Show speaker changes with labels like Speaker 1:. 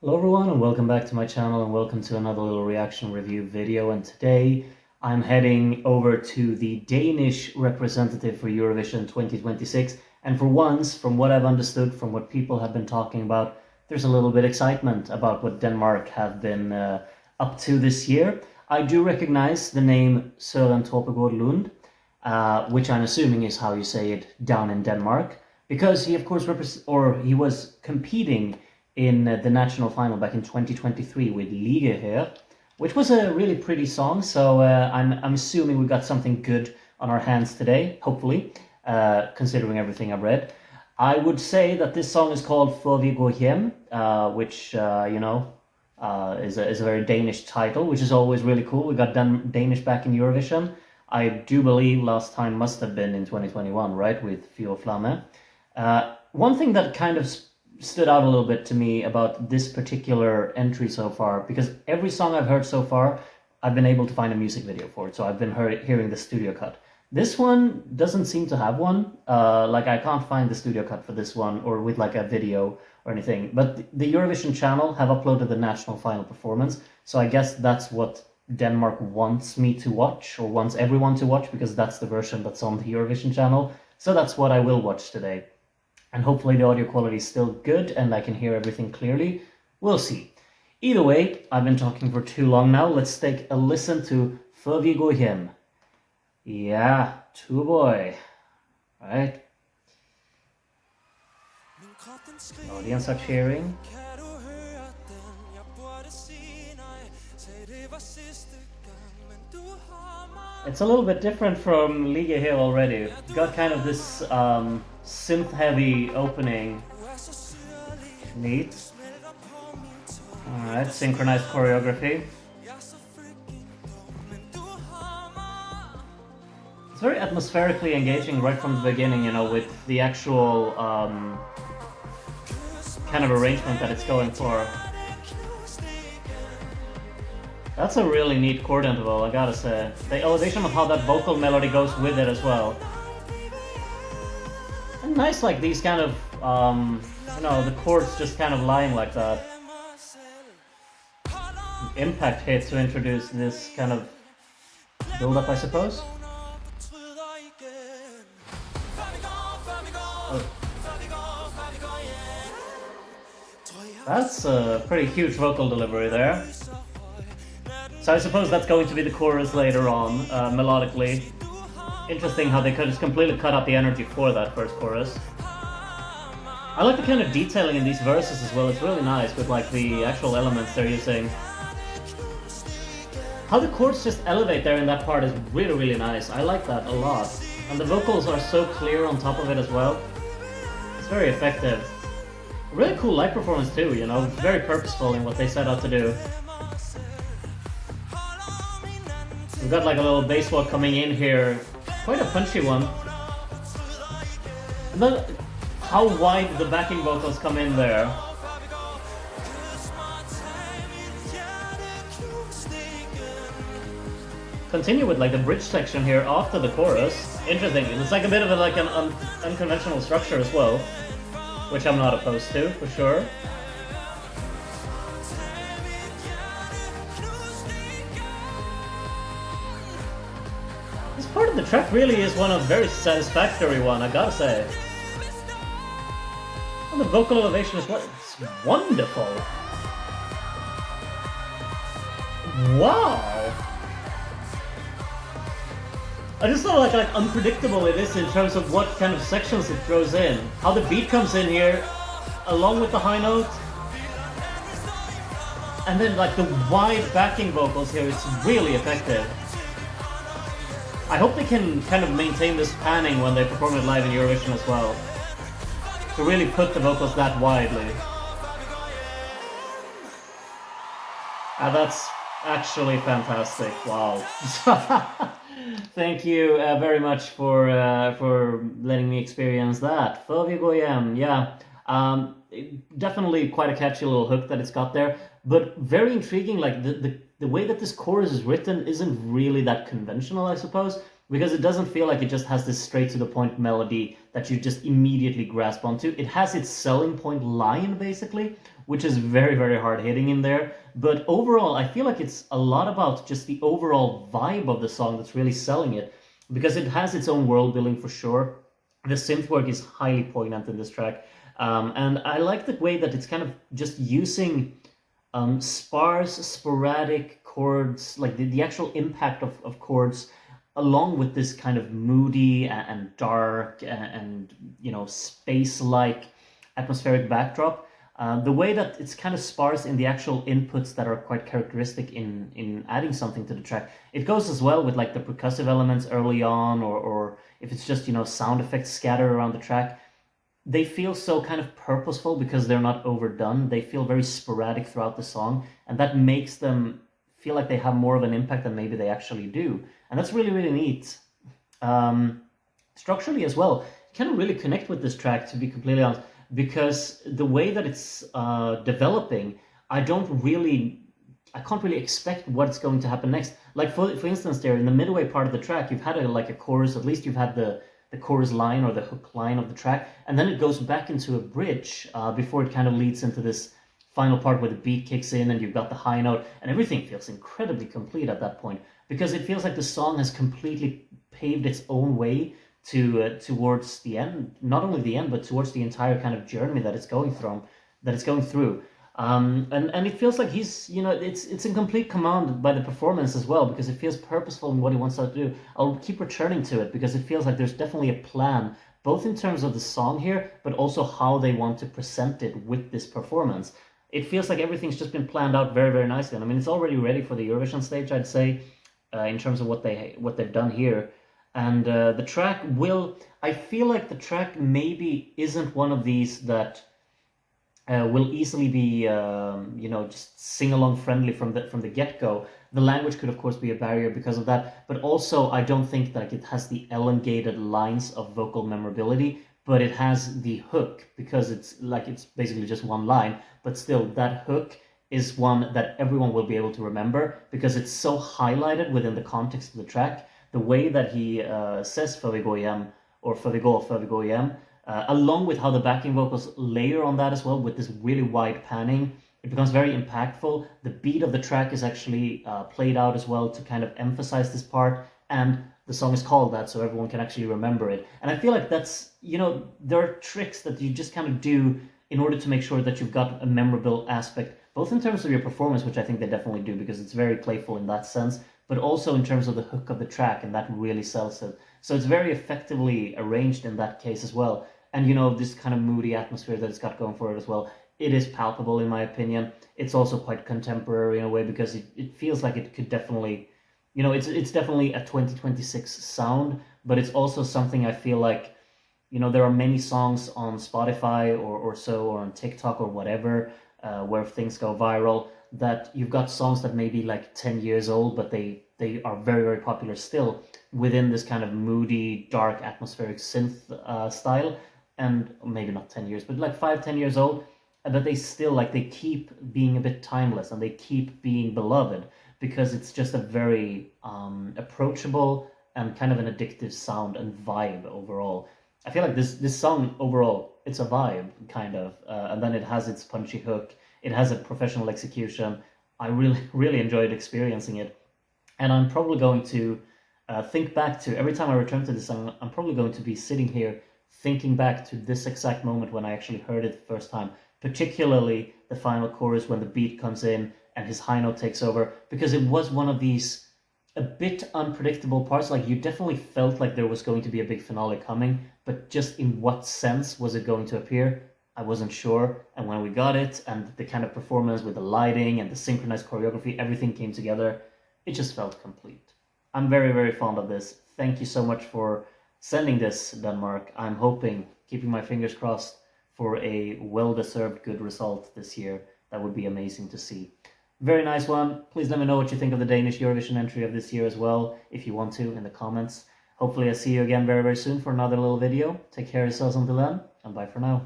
Speaker 1: Hello everyone and welcome back to my channel and welcome to another little reaction review video, and today I'm heading over to the Danish representative for Eurovision 2026, and for once, from what I've understood, from what people have been talking about, there's a little bit of excitement about what Denmark have been up to this year. I do recognize the name Søren Torpegaard Lund, which I'm assuming is how you say it down in Denmark, because he of course he was competing in the national final back in 2023 with Ligge Her, which was a really pretty song. So I'm assuming we got something good on our hands today, hopefully, considering everything I've read. I would say that this song is called Før Vi Går Hjem, which is a very Danish title, which is always really cool. We got Danish back in Eurovision. I do believe last time must have been in 2021, right, with Før Flamme. One thing that kind of stood out a little bit to me about this particular entry so far, because every song I've heard so far, I've been able to find a music video for it, so I've been hearing the studio cut. This one doesn't seem to have one. Like, I can't find the studio cut for this one, or with like a video or anything, but the Eurovision channel have uploaded the national final performance, so I guess that's what Denmark wants me to watch, or wants everyone to watch, because that's the version that's on the Eurovision channel, so that's what I will watch today. And hopefully the audio quality is still good and I can hear everything clearly. We'll see. Either way, I've been talking for too long now. Let's take a listen to Før Vi Går Hjem. Yeah, to boy. Right? The audience are cheering. It's a little bit different from Ligge Her already. Got kind of this synth-heavy opening. Neat. Alright, synchronized choreography. It's very atmospherically engaging right from the beginning, you know, with the actual kind of arrangement that it's going for. That's a really neat chord interval, I gotta say. The elevation of how that vocal melody goes with it as well. And nice, like these kind of, the chords just kind of lying like that. Impact hit to introduce this kind of build-up, I suppose. Oh. That's a pretty huge vocal delivery there. So I suppose that's going to be the chorus later on, melodically. Interesting how they could just completely cut out the energy for that first chorus. I like the kind of detailing in these verses as well. It's really nice with like the actual elements they're using. How the chords just elevate there in that part is really, really nice. I like that a lot. And the vocals are so clear on top of it as well. It's very effective. Really cool live performance too, you know, very purposeful in what they set out to do. We've got like a little bass walk coming in here, quite a punchy one. And then how wide the backing vocals come in there. Continue with like the bridge section here after the chorus. Interesting, it's like a bit of an unconventional structure as well, which I'm not opposed to, for sure. Part of the track really is one of very satisfactory one, I gotta say. And the vocal elevation is it's wonderful. Wow! I just thought like unpredictable it is in terms of what kind of sections it throws in. How the beat comes in here, along with the high note. And then like the wide backing vocals here, it's really effective. I hope they can kind of maintain this panning when they perform it live in Eurovision as well, to really put the vocals that widely. That's actually fantastic. Wow. Thank you very much for letting me experience that. Før Vi Går Hjem, yeah. Definitely quite a catchy little hook that it's got there, but very intriguing. Like the way that this chorus is written isn't really that conventional, I suppose. because it doesn't feel like it just has this straight to the point melody that you just immediately grasp onto. It has its selling point line, basically, which is very, very hard hitting in there. But overall, I feel like it's a lot about just the overall vibe of the song that's really selling it, because it has its own world building for sure. The synth work is highly poignant in this track. And I like the way that it's kind of just using sparse, sporadic chords, like the actual impact of chords, along with this kind of moody and dark and space-like atmospheric backdrop. The way that it's kind of sparse in the actual inputs that are quite characteristic in adding something to the track. It goes as well with like the percussive elements early on, or if it's just sound effects scattered around the track. They feel so kind of purposeful because they're not overdone. They feel very sporadic throughout the song, and that makes them feel like they have more of an impact than maybe they actually do. And that's really, really neat. Structurally as well, you kind of really connect with this track, to be completely honest, because the way that it's developing, I can't really expect what's going to happen next. Like for instance, there in the midway part of the track, you've had a chorus. At least you've had the chorus line or the hook line of the track, and then it goes back into a bridge before it kind of leads into this final part where the beat kicks in and you've got the high note, and everything feels incredibly complete at that point, because it feels like the song has completely paved its own way towards the end, not only the end, but towards the entire kind of journey that it's going through. And it feels like he's, it's in complete command by the performance as well, because it feels purposeful in what he wants to do. I'll keep returning to it because it feels like there's definitely a plan, both in terms of the song here, but also how they want to present it with this performance. It feels like everything's just been planned out very, very nicely. And I mean, it's already ready for the Eurovision stage, I'd say, in terms of what they've done here. And the track I feel like the track maybe isn't one of these that will easily be, just sing-along friendly from the get-go. The language could, of course, be a barrier because of that, but also I don't think that it has the elongated lines of vocal memorability, but it has the hook, because it's basically just one line, but still, that hook is one that everyone will be able to remember because it's so highlighted within the context of the track. The way that he says Før Vi Går Hjem, or Før Vi Går Hjem, along with how the backing vocals layer on that as well with this really wide panning, it becomes very impactful. The beat of the track is actually played out as well to kind of emphasize this part, and the song is called that so everyone can actually remember it. And I feel like that's, there are tricks that you just kind of do in order to make sure that you've got a memorable aspect, both in terms of your performance, which I think they definitely do because it's very playful in that sense, but also in terms of the hook of the track, and that really sells it. So it's very effectively arranged in that case as well. And this kind of moody atmosphere that it's got going for it as well, it is palpable in my opinion. It's also quite contemporary in a way because it feels like it could definitely, it's definitely a 2026 sound, but it's also something I feel like, there are many songs on Spotify or on TikTok or whatever, where things go viral, that you've got songs that may be like 10 years old, but they are very, very popular still within this kind of moody, dark, atmospheric synth style. And maybe not 10 years, but like 5-10 years old, but they still, they keep being a bit timeless and they keep being beloved because it's just a very approachable and kind of an addictive sound and vibe overall. I feel like this song overall, it's a vibe, kind of, and then it has its punchy hook, it has a professional execution. I really, really enjoyed experiencing it, and I'm probably going to think back to, every time I return to this song, I'm probably going to be sitting here thinking back to this exact moment when I actually heard it the first time, particularly the final chorus when the beat comes in and his high note takes over, because it was one of these a bit unpredictable parts. Like, you definitely felt like there was going to be a big finale coming, but just in what sense was it going to appear? I wasn't sure. And when we got it, and the kind of performance with the lighting and the synchronized choreography, everything came together. It just felt complete. I'm very, very fond of this. Thank you so much for sending this, Denmark. I'm hoping, keeping my fingers crossed, for a well-deserved good result this year. That would be amazing to see. Very nice one. Please let me know what you think of the Danish Eurovision entry of this year as well, if you want to, in the comments. Hopefully I see you again very, very soon for another little video. Take care of yourselves until then, and bye for now.